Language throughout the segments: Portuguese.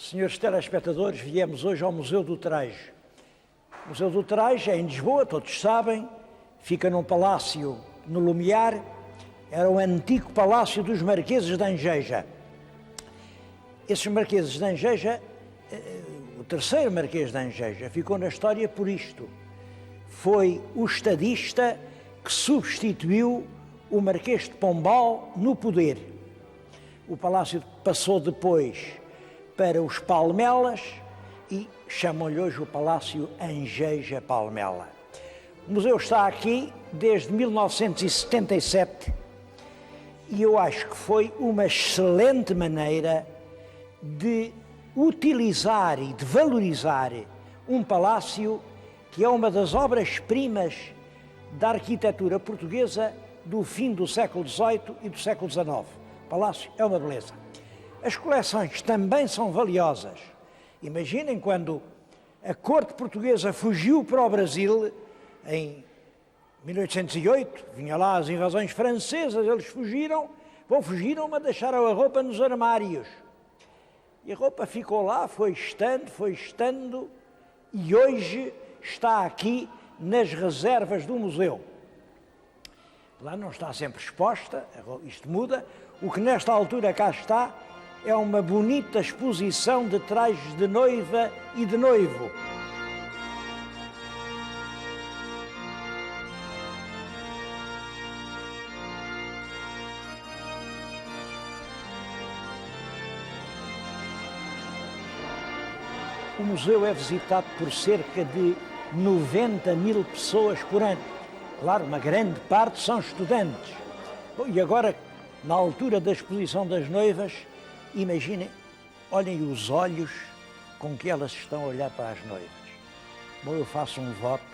Senhores telespectadores, viemos hoje ao Museu do Tejo. O Museu do Tejo é em Lisboa, todos sabem, fica num palácio no Lumiar, era o antigo palácio dos Marqueses de Angeja. Esses Marqueses de Angeja, o terceiro Marquês de Angeja, ficou na história por isto. Foi o estadista que substituiu o Marquês de Pombal no poder. O palácio passou depois para os Palmelas e chamam-lhe hoje o Palácio Angeja Palmela. O museu está aqui desde 1977 e eu acho que foi uma excelente maneira de utilizar e de valorizar um palácio que é uma das obras-primas da arquitetura portuguesa do fim do século XVIII e do século XIX. O palácio é uma beleza. As coleções também são valiosas. Imaginem quando a corte portuguesa fugiu para o Brasil, em 1808, vinha lá as invasões francesas, eles fugiram, mas deixaram a roupa nos armários. E a roupa ficou lá, foi estando, e hoje está aqui nas reservas do museu. Lá não está sempre exposta, isto muda. O que nesta altura cá está é uma bonita exposição de trajes de noiva e de noivo. O museu é visitado por cerca de 90 mil pessoas por ano. Claro, uma grande parte são estudantes. E agora, na altura da exposição das noivas, imaginem, olhem os olhos com que elas estão a olhar para as noivas. Bom, eu faço um voto,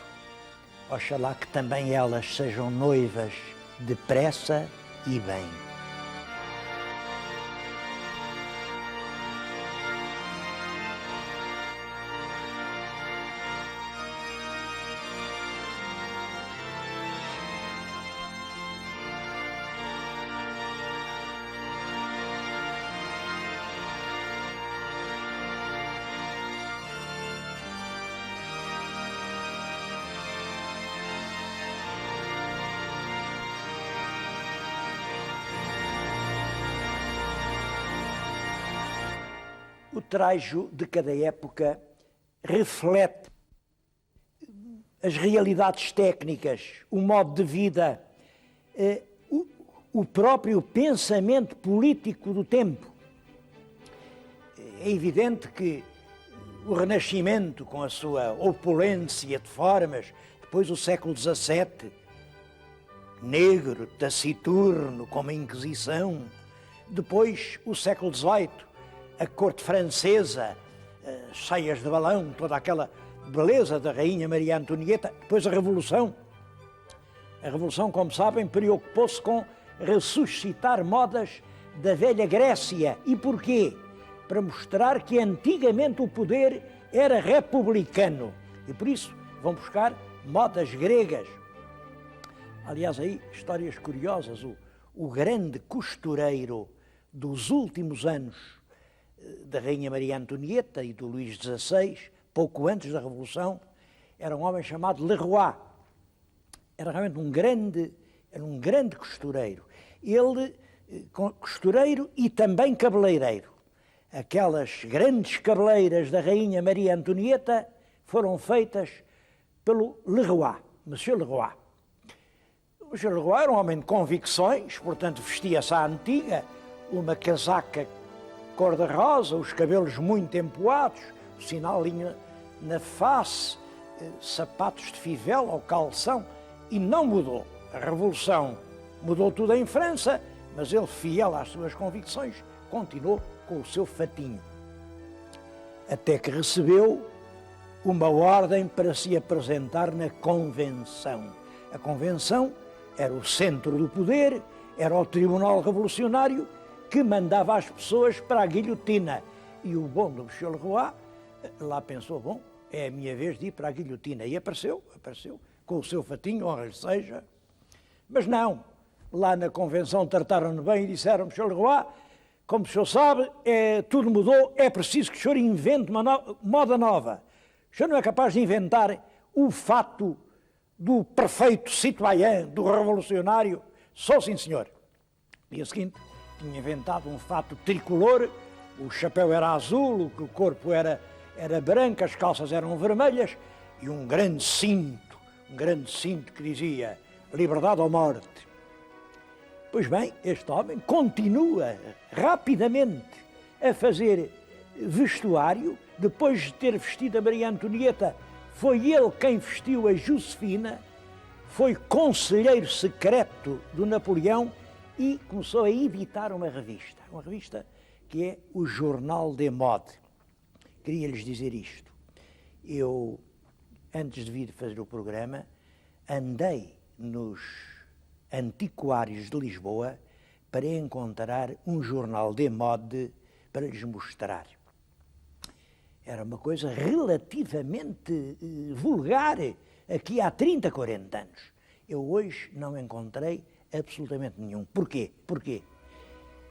oxalá que também elas sejam noivas depressa e bem. O trajo de cada época reflete as realidades técnicas, o modo de vida, o próprio pensamento político do tempo. É evidente que o Renascimento, com a sua opulência de formas, depois o século XVII, negro, taciturno, como a Inquisição, depois o século XVIII, a corte francesa, cheias de balão, toda aquela beleza da rainha Maria Antonieta. Depois a Revolução. A Revolução, como sabem, preocupou-se com ressuscitar modas da velha Grécia. E porquê? Para mostrar que antigamente o poder era republicano. E por isso vão buscar modas gregas. Aliás, aí, histórias curiosas. O grande costureiro dos últimos anos da Rainha Maria Antonieta e do Luís XVI, pouco antes da Revolução, era um homem chamado Leroy. Era realmente um grande costureiro. Ele, costureiro e também cabeleireiro. Aquelas grandes cabeleiras da Rainha Maria Antonieta foram feitas pelo Leroy, Monsieur Leroy. O Monsieur Leroy era um homem de convicções, portanto vestia-se à antiga, uma casaca cor-de-rosa, os cabelos muito empoados, o sinalinho na face, sapatos de fivela ou calção, e não mudou. A Revolução mudou tudo em França, mas ele, fiel às suas convicções, continuou com o seu fatinho. Até que recebeu uma ordem para se apresentar na Convenção. A Convenção era o centro do poder, era o Tribunal Revolucionário, que mandava as pessoas para a guilhotina. E o bom do Monsieur Leroy lá pensou, bom, é a minha vez de ir para a guilhotina. E apareceu, com o seu fatinho, honra lhe seja. Mas não, lá na Convenção trataram-no bem e disseram, Monsieur Leroy, como o senhor sabe, tudo mudou, é preciso que o senhor invente uma moda nova. O senhor não é capaz de inventar o fato do perfeito citoyen, do revolucionário? Só sim, senhor. No dia seguinte, tinha inventado um fato tricolor, o chapéu era azul, o corpo era branco, as calças eram vermelhas e um grande cinto que dizia liberdade ou morte. Pois bem, este homem continua rapidamente a fazer vestuário. Depois de ter vestido a Maria Antonieta, foi ele quem vestiu a Josefina, foi conselheiro secreto do Napoleão e começou a editar uma revista que é o Jornal des Modes. Queria-lhes dizer isto. Eu, antes de vir fazer o programa, andei nos antiquários de Lisboa para encontrar um jornal de moda para lhes mostrar. Era uma coisa relativamente vulgar, aqui há 30, 40 anos. Eu hoje não encontrei absolutamente nenhum. Porquê?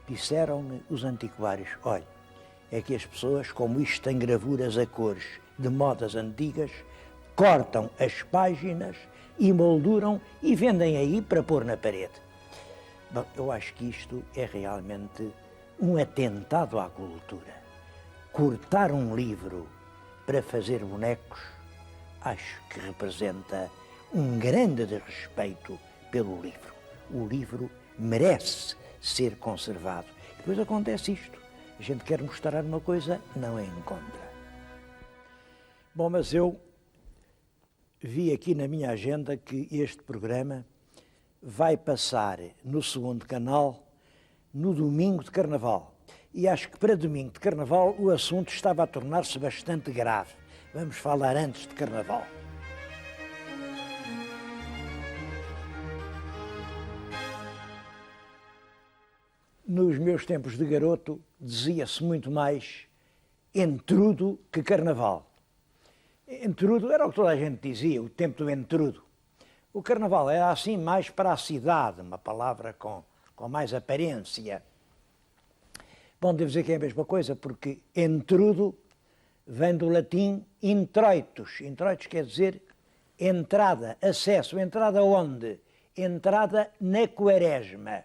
Disseram-me os antiquários, olha, é que as pessoas, como isto tem gravuras a cores de modas antigas, cortam as páginas, emolduram e vendem aí para pôr na parede. Bom, eu acho que isto é realmente um atentado à cultura. Cortar um livro para fazer bonecos, acho que representa um grande desrespeito pelo livro. O livro merece ser conservado. Depois acontece isto. A gente quer mostrar uma coisa, não a encontra. Bom, mas eu vi aqui na minha agenda que este programa vai passar no segundo canal no domingo de Carnaval. E acho que para domingo de Carnaval o assunto estava a tornar-se bastante grave. Vamos falar antes de Carnaval. Nos meus tempos de garoto dizia-se muito mais entrudo que Carnaval. Entrudo era o que toda a gente dizia, o tempo do entrudo. O Carnaval era assim mais para a cidade, uma palavra com mais aparência. Bom, devo dizer que é a mesma coisa, porque entrudo vem do latim introitus. Introitus quer dizer entrada, acesso. Entrada onde? Entrada na quaresma.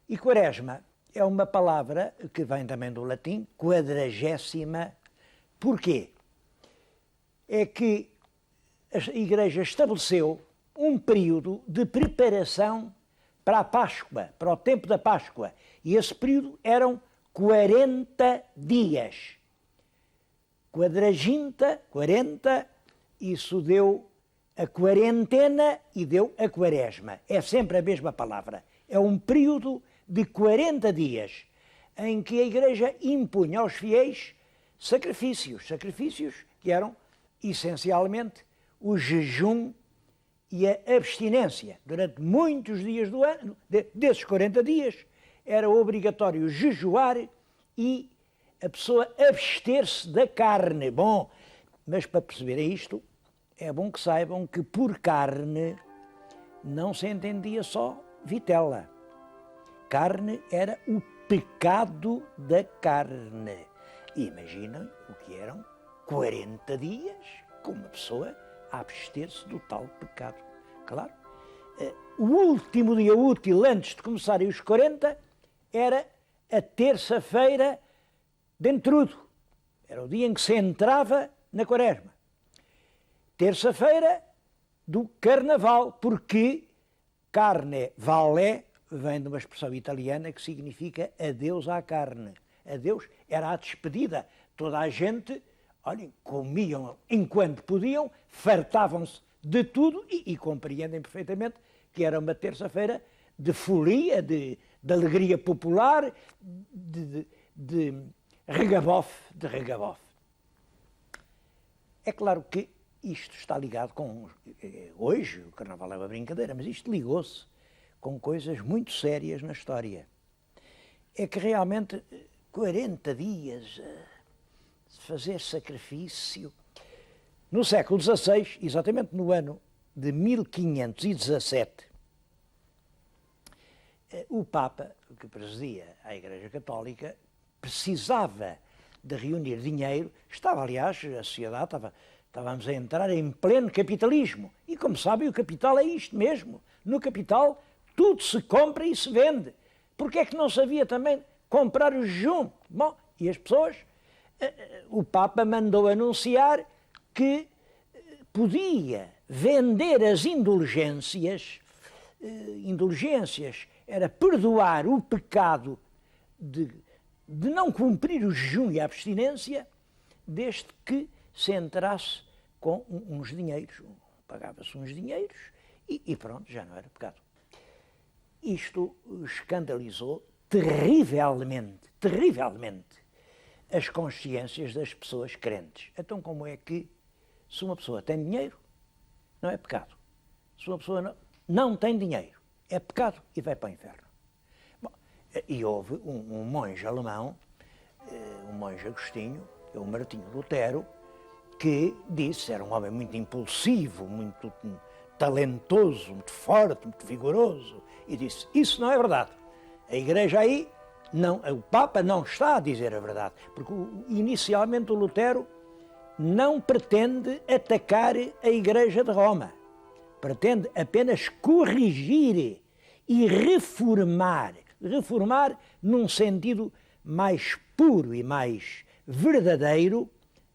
E quaresma é uma palavra que vem também do latim, quadragésima. Porquê? É que a Igreja estabeleceu um período de preparação para a Páscoa, para o tempo da Páscoa. E esse período eram 40 dias. Quadraginta, 40, isso deu a quarentena e deu a quaresma. É sempre a mesma palavra. É um período de 40 dias em que a Igreja impunha aos fiéis sacrifícios que eram essencialmente o jejum e a abstinência. Durante muitos dias do ano, desses 40 dias, era obrigatório jejuar e a pessoa abster-se da carne. Bom, mas para perceberem isto, é bom que saibam que por carne não se entendia só vitela. Carne era o pecado da carne. E imaginem o que eram 40 dias com uma pessoa a abster-se do tal pecado. Claro, o último dia útil antes de começarem os 40 era a terça-feira de entrudo. Era o dia em que se entrava na quaresma. Terça-feira do Carnaval, porque carne vale vem de uma expressão italiana que significa adeus à carne. Adeus era a despedida. Toda a gente, olhem, comiam enquanto podiam, fartavam-se de tudo e compreendem perfeitamente que era uma terça-feira de folia, de alegria popular, de regabofe. É claro que isto está ligado com... Hoje o Carnaval é uma brincadeira, mas isto ligou-se com coisas muito sérias na história. É que realmente 40 dias de fazer sacrifício... No século XVI, exatamente no ano de 1517, O Papa, que presidia a Igreja Católica, precisava de reunir dinheiro. Aliás, a sociedade estávamos a entrar em pleno capitalismo. E, como sabem, o capital é isto mesmo. No capital, tudo se compra e se vende. Porque é que não sabia também comprar o jejum? Bom, e as pessoas... O Papa mandou anunciar que podia vender as indulgências. Indulgências era perdoar o pecado de não cumprir o jejum e a abstinência, desde que se entrasse com uns dinheiros. Pagava-se uns dinheiros e pronto, já não era pecado. Isto escandalizou terrivelmente as consciências das pessoas crentes. Então, como é que, se uma pessoa tem dinheiro, não é pecado? Se uma pessoa não tem dinheiro, é pecado e vai para o inferno. Bom, e houve um monge alemão, um monge agostinho, o Martinho Lutero, que disse, era um homem muito impulsivo, muito talentoso, muito forte, muito vigoroso, e disse, isso não é verdade. A Igreja aí, não, o Papa não está a dizer a verdade, porque inicialmente o Lutero não pretende atacar a Igreja de Roma, pretende apenas corrigir e reformar num sentido mais puro e mais verdadeiro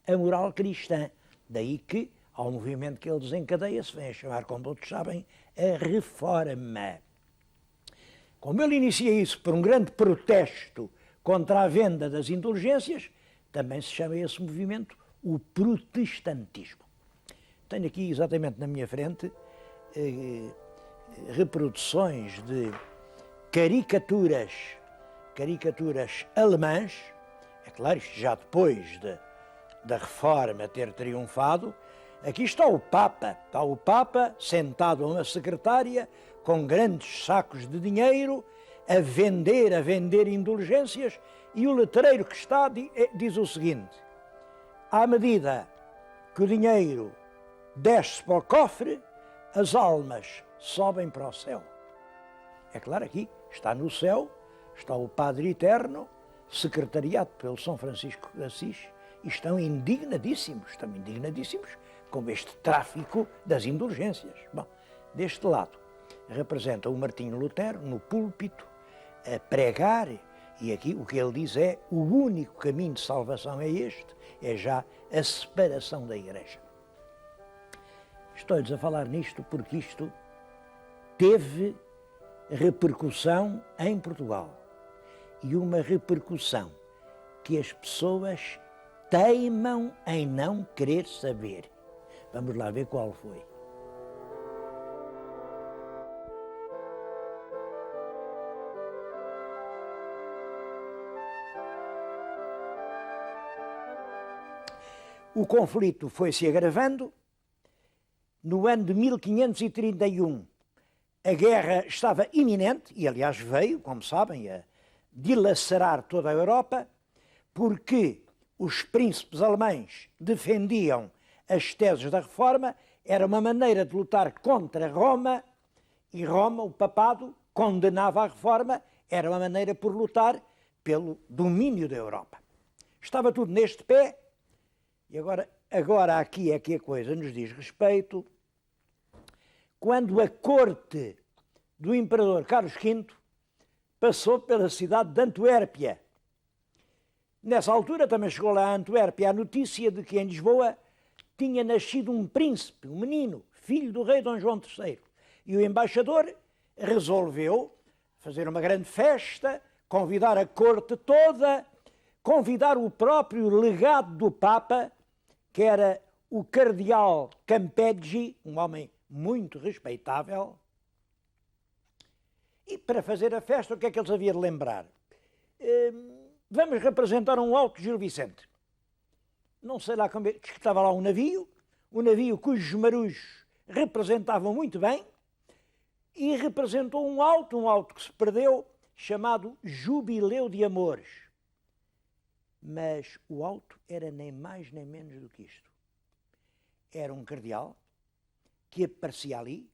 a moral cristã. Daí que, ao movimento que ele desencadeia, se vem a chamar, como todos sabem, a Reforma. Como ele inicia isso por um grande protesto contra a venda das indulgências, também se chama esse movimento o protestantismo. Tenho aqui exatamente na minha frente reproduções de caricaturas alemãs. É claro, isto já depois da Reforma ter triunfado. Aqui está o Papa sentado a uma secretária com grandes sacos de dinheiro a vender indulgências, e o letreiro que está diz o seguinte: à medida que o dinheiro desce para o cofre, as almas sobem para o céu. É claro, aqui está no céu, está o Padre Eterno, secretariado pelo São Francisco de Assis, e estão indignadíssimos com este tráfico das indulgências. Bom, deste lado representa o Martinho Lutero no púlpito a pregar, e aqui o que ele diz é: o único caminho de salvação é este, é já a separação da Igreja. Estou-lhes a falar nisto porque isto teve repercussão em Portugal, e uma repercussão que as pessoas teimam em não querer saber. Vamos lá ver qual foi. O conflito foi se agravando. No ano de 1531, a guerra estava iminente, e aliás veio, como sabem, a dilacerar toda a Europa, porque os príncipes alemães defendiam as teses da Reforma. Era uma maneira de lutar contra Roma, e Roma, o papado, condenava a Reforma. Era uma maneira por lutar pelo domínio da Europa. Estava tudo neste pé, e agora aqui é que a coisa nos diz respeito. Quando a corte do imperador Carlos V passou pela cidade de Antuérpia. Nessa altura também chegou lá a Antuérpia a notícia de que em Lisboa tinha nascido um príncipe, um menino, filho do rei Dom João III. E o embaixador resolveu fazer uma grande festa, convidar a corte toda, convidar o próprio legado do Papa, que era o cardeal Campeggi, um homem muito respeitável. E para fazer a festa, o que é que eles haviam de lembrar? Vamos representar um alto Gil Vicente. Não sei lá como é que estava lá um navio cujos marujos representavam muito bem, e representou um alto que se perdeu, chamado Jubileu de Amores. Mas o alto era nem mais nem menos do que isto. Era um cardeal que aparecia ali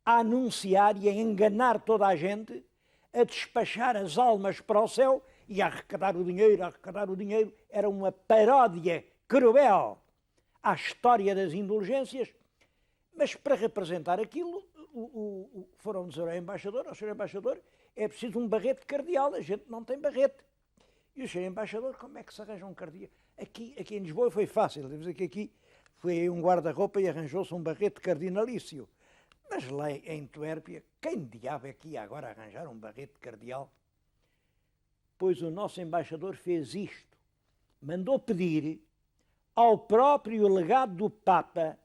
a anunciar e a enganar toda a gente, a despachar as almas para o céu e a arrecadar o dinheiro, era uma paródia cruel à história das indulgências, mas para representar aquilo, foram dizer ao embaixador, Sr. Embaixador, é preciso um barrete cardeal, a gente não tem barrete. E o Sr. Embaixador, como é que se arranja um cardeal? Aqui em Lisboa foi fácil, devo dizer que aqui foi um guarda-roupa e arranjou-se um barrete cardinalício. Mas lá em Antuérpia, quem diabo é que ia agora arranjar um barrete cardeal? Pois o nosso embaixador fez isto. Mandou pedir ao próprio legado do Papa,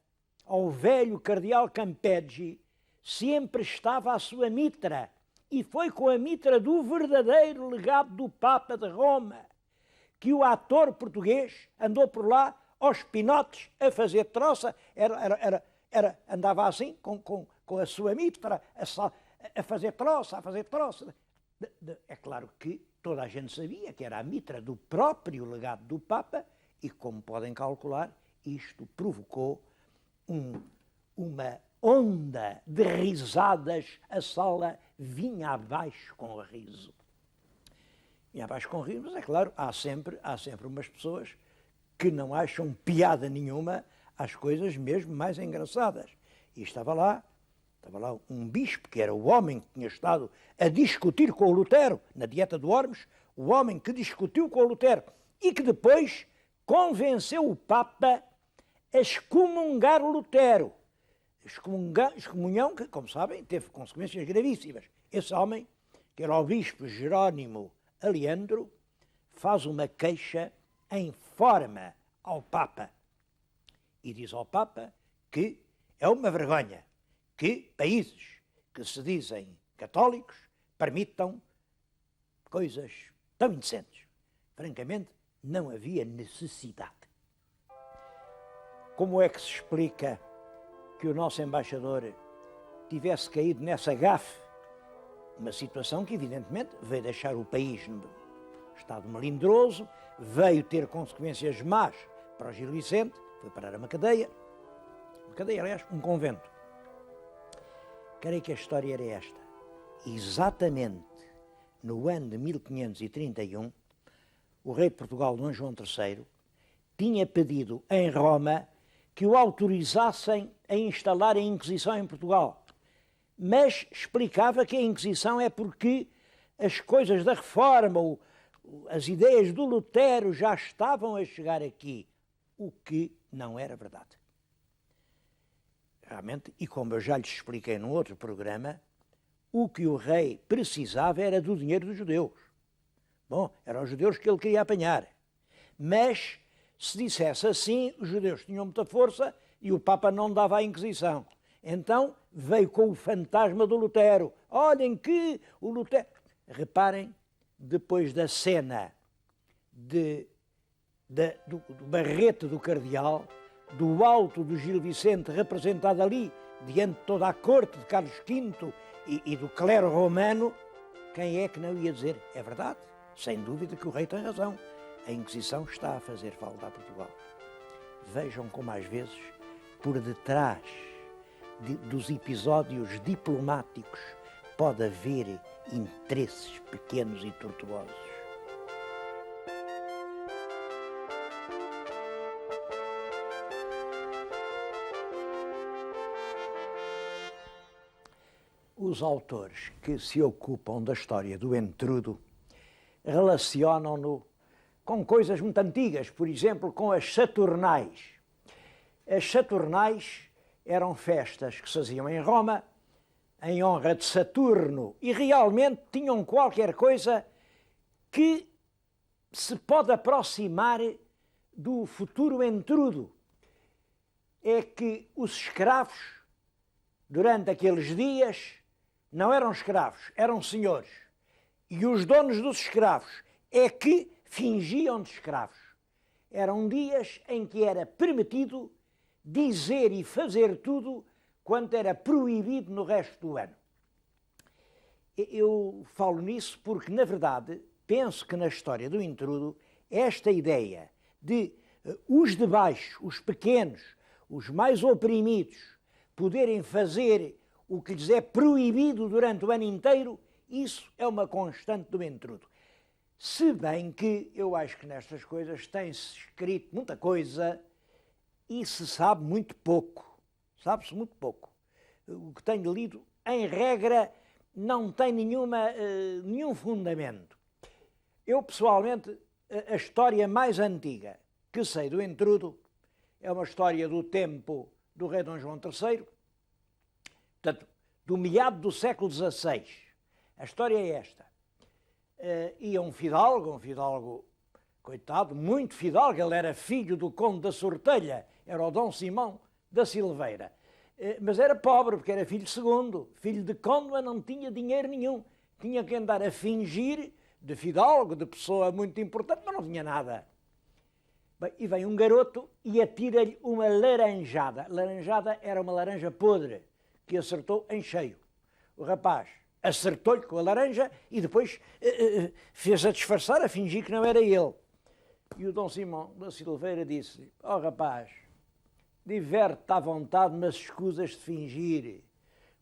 ao velho cardeal Campeggio, se emprestava a sua mitra. E foi com a mitra do verdadeiro legado do Papa de Roma que o ator português andou por lá aos pinotes a fazer troça, andava assim com a sua mitra a fazer troça. É claro que toda a gente sabia que era a mitra do próprio legado do Papa e, como podem calcular, isto provocou uma onda de risadas, a sala vinha abaixo com o riso. Vinha abaixo com o riso, mas é claro, há sempre umas pessoas que não acham piada nenhuma às coisas mesmo mais engraçadas. E estava lá um bispo, que era o homem que tinha estado a discutir com o Lutero, na Dieta de Worms, o homem que discutiu com o Lutero e que depois convenceu o Papa a excomungar o Lutero. Excomunhão que, como sabem, teve consequências gravíssimas. Esse homem, que era o bispo Jerónimo Aleandro, faz uma queixa em forma ao Papa e diz ao Papa que é uma vergonha que países que se dizem católicos permitam coisas tão indecentes. Francamente, não havia necessidade. Como é que se explica que o nosso embaixador tivesse caído nessa gafe? Uma situação que, evidentemente, veio deixar o país num estado melindroso, veio ter consequências más para o Gil Vicente, foi parar a uma cadeia, aliás, um convento. Creio que a história era esta. Exatamente no ano de 1531, o rei de Portugal, Dom João III, tinha pedido em Roma que o autorizassem a instalar a Inquisição em Portugal. Mas explicava que a Inquisição é porque as coisas da Reforma, as ideias do Lutero já estavam a chegar aqui, o que não era verdade. Realmente, e como eu já lhes expliquei num outro programa, o que o rei precisava era do dinheiro dos judeus. Bom, eram os judeus que ele queria apanhar. Mas, se dissesse assim, os judeus tinham muita força e o Papa não dava a Inquisição. Então, veio com o fantasma do Lutero. Olhem que o Lutero... Reparem, depois da cena do barrete do cardeal, do alto do Gil Vicente representado ali, diante de toda a corte de Carlos V e do clero romano, quem é que não ia dizer? É verdade, sem dúvida que o rei tem razão. A Inquisição está a fazer falta a Portugal. Vejam como às vezes, por detrás dos episódios diplomáticos, pode haver interesses pequenos e tortuosos. Os autores que se ocupam da história do entrudo relacionam-no com coisas muito antigas, por exemplo, com as Saturnais. As Saturnais eram festas que se faziam em Roma, em honra de Saturno, e realmente tinham qualquer coisa que se pode aproximar do futuro entrudo. É que os escravos, durante aqueles dias, não eram escravos, eram senhores. E os donos dos escravos é que fingiam de escravos. Eram dias em que era permitido dizer e fazer tudo quanto era proibido no resto do ano. Eu falo nisso porque, na verdade, penso que na história do intrudo, esta ideia de os de baixo, os pequenos, os mais oprimidos, poderem fazer o que lhes é proibido durante o ano inteiro, Isso é uma constante do Entrudo. Se bem que eu acho que nestas coisas tem-se escrito muita coisa e se sabe muito pouco. Sabe-se muito pouco. O que tenho lido, em regra, não tem nenhum fundamento. Eu, pessoalmente, a história mais antiga que sei do Entrudo é uma história do tempo do rei Dom João III, portanto, do meado do século XVI. A história é esta. Ia um fidalgo, coitado, muito fidalgo, ele era filho do conde da Sortelha, era o Dom Simão da Silveira, mas era pobre, porque era filho segundo, filho de conde, mas não tinha dinheiro nenhum, tinha que andar a fingir de fidalgo, de pessoa muito importante, mas não tinha nada. Bem, e vem um garoto e atira-lhe uma laranjada. Laranjada era uma laranja podre, que acertou em cheio. O rapaz acertou-lhe com a laranja e depois fez a disfarçar, a fingir que não era ele. E o Dom Simão da Silveira disse: ó rapaz, diverte-te à vontade, mas escusas de fingir,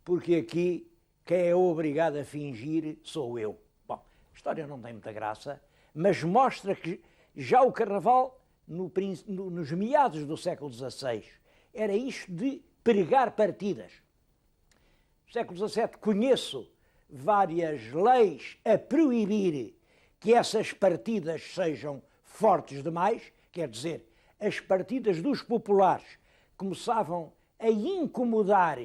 porque aqui quem é obrigado a fingir sou eu. Bom, a história não tem muita graça, mas mostra que já o Carnaval, nos meados do século XVI, era isto de pregar partidas. No século XVII conheço várias leis a proibir que essas partidas sejam fortes demais, quer dizer, as partidas dos populares começavam a incomodar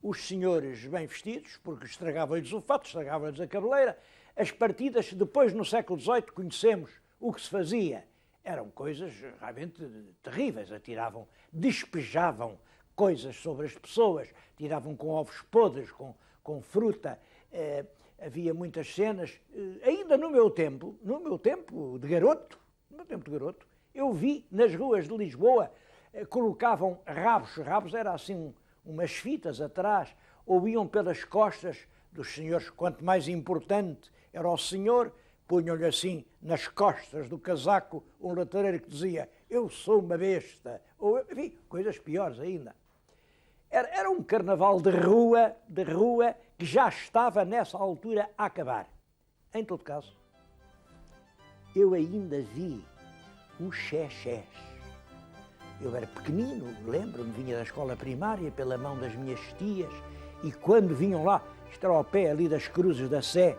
os senhores bem vestidos, porque estragavam-lhes o fato, estragavam-lhes a cabeleira. As partidas, depois no século XVIII, conhecemos o que se fazia. Eram coisas realmente terríveis, atiravam, despejavam coisas sobre as pessoas, tiravam com ovos podres, com fruta. Havia muitas cenas. Ainda no meu tempo de garoto, eu vi nas ruas de Lisboa, colocavam rabos era assim umas fitas atrás, ou iam pelas costas dos senhores, quanto mais importante era o senhor, punham-lhe assim nas costas do casaco um letreiro que dizia: eu sou uma besta, ou enfim, coisas piores ainda. Era um carnaval de rua que já estava nessa altura a acabar. Em todo caso, eu ainda vi os xexés. Eu era pequenino, lembro-me, vinha da escola primária pela mão das minhas tias, e quando vinham lá, isto era ao pé ali das Cruzes da Sé,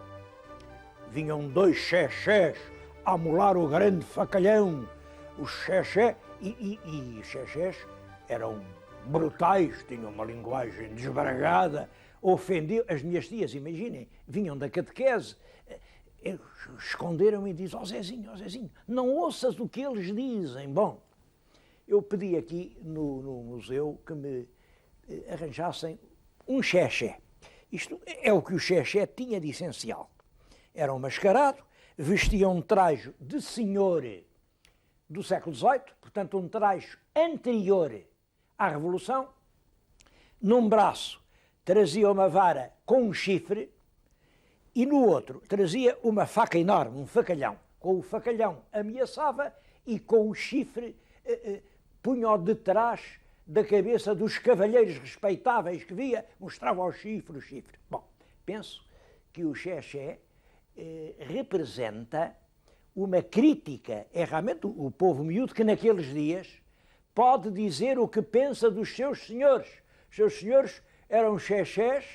vinham dois xexés a amolar o grande facalhão. Os xexés, e os xexés eram brutais, tinham uma linguagem desbragada, ofendiam. As minhas tias, imaginem, vinham da catequese, esconderam-me e diziam: ó Zezinho, não ouças o que eles dizem. Bom, eu pedi aqui no museu que me arranjassem um xexé. Isto é o que o xexé tinha de essencial. Era um mascarado, vestia um traje de senhor do século XVIII, portanto um traje anterior à Revolução. Num braço trazia uma vara com um chifre e no outro trazia uma faca enorme, um facalhão. Com o facalhão ameaçava e com o chifre punha-o detrás da cabeça dos cavalheiros respeitáveis que via, mostrava o chifre. Bom, penso que o xexé representa uma crítica, é realmente o povo miúdo que naqueles dias pode dizer o que pensa dos seus senhores. Os seus senhores eram xexés,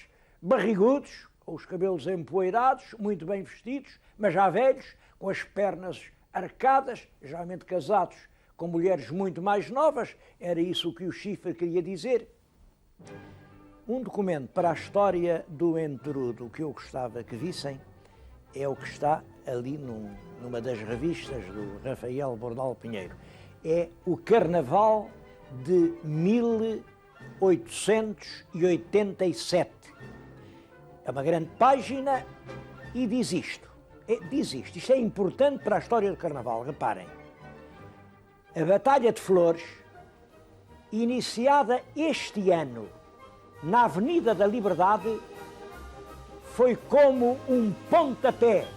barrigudos, com os cabelos empoeirados, muito bem vestidos, mas já velhos, com as pernas arcadas, geralmente casados com mulheres muito mais novas. Era isso que o chifre queria dizer. Um documento para a história do Entrudo que eu gostava que vissem é o que está ali numa das revistas do Rafael Bordal Pinheiro. É o Carnaval de 1887. É uma grande página e diz isto. Isto é importante para a história do Carnaval, reparem. A Batalha de Flores, iniciada este ano na Avenida da Liberdade, foi como um pontapé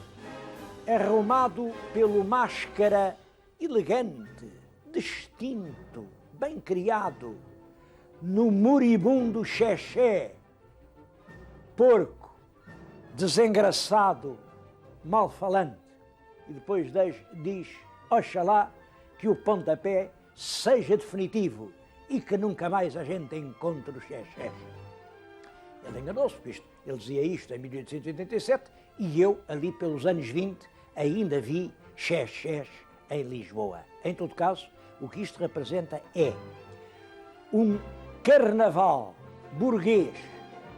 arrumado pelo Máscara, elegante, distinto, bem criado, no moribundo xexé, porco, desengraçado, malfalante, e depois diz, oxalá que o pontapé seja definitivo e que nunca mais a gente encontre o xé-xés. Ele enganou-se, porque ele dizia isto em 1887 e eu, ali pelos anos 20, ainda vi xé-xés em Lisboa. Em todo caso, o que isto representa é um carnaval burguês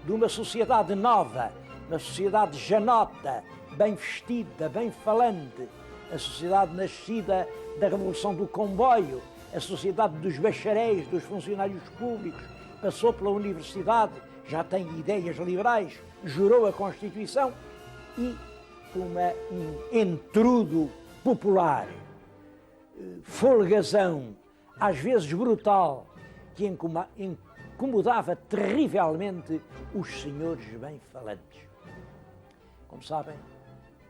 de uma sociedade nova, uma sociedade janota, bem vestida, bem falante, a sociedade nascida da Revolução do Comboio, a sociedade dos bacharéis, dos funcionários públicos, passou pela universidade, já tem ideias liberais, jurou a Constituição e um entrudo popular, folgazão, às vezes brutal, que incomodava terrivelmente os senhores bem-falantes. Como sabem,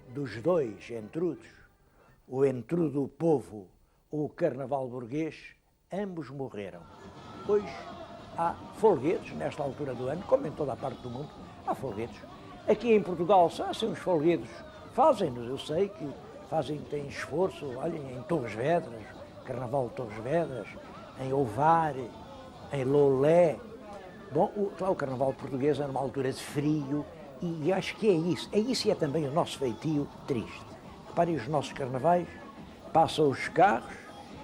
dos dois entrudos, o entrudo povo ou o carnaval burguês, ambos morreram. Hoje há folguedos, nesta altura do ano, como em toda a parte do mundo, há folguedos. Aqui em Portugal só assim uns folguedos, fazem-nos, eu sei que fazem, têm esforço, olhem, em Torres Vedras, Carnaval de Torres Vedras, em Ovar, em Lolé. Bom, o Carnaval português é numa altura de frio e acho que é isso e é também o nosso feitio triste. Reparem os nossos carnavais, passam os carros,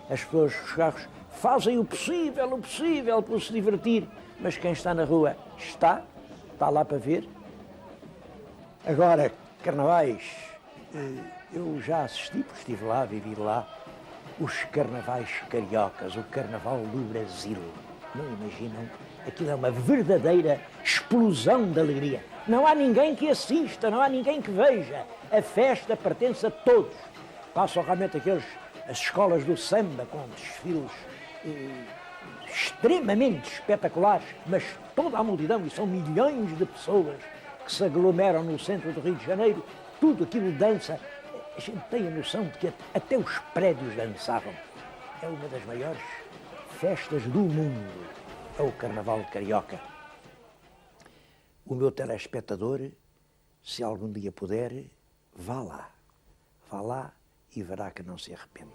as pessoas dos carros fazem o possível para se divertir, mas quem está na rua está lá para ver. Agora, carnavais, eu já assisti, porque estive lá, vivi lá, os carnavais cariocas, o carnaval do Brasil. Não imaginam? Aquilo é uma verdadeira explosão de alegria. Não há ninguém que assista, não há ninguém que veja. A festa pertence a todos. Passam realmente as escolas do samba com desfiles extremamente espetaculares, mas toda a multidão, e são milhões de pessoas que se aglomeram no centro do Rio de Janeiro, tudo aquilo dança. A gente tem a noção de que até os prédios dançavam. É uma das maiores festas do mundo, é o Carnaval Carioca. O meu telespectador, se algum dia puder, vá lá e verá que não se arrepende.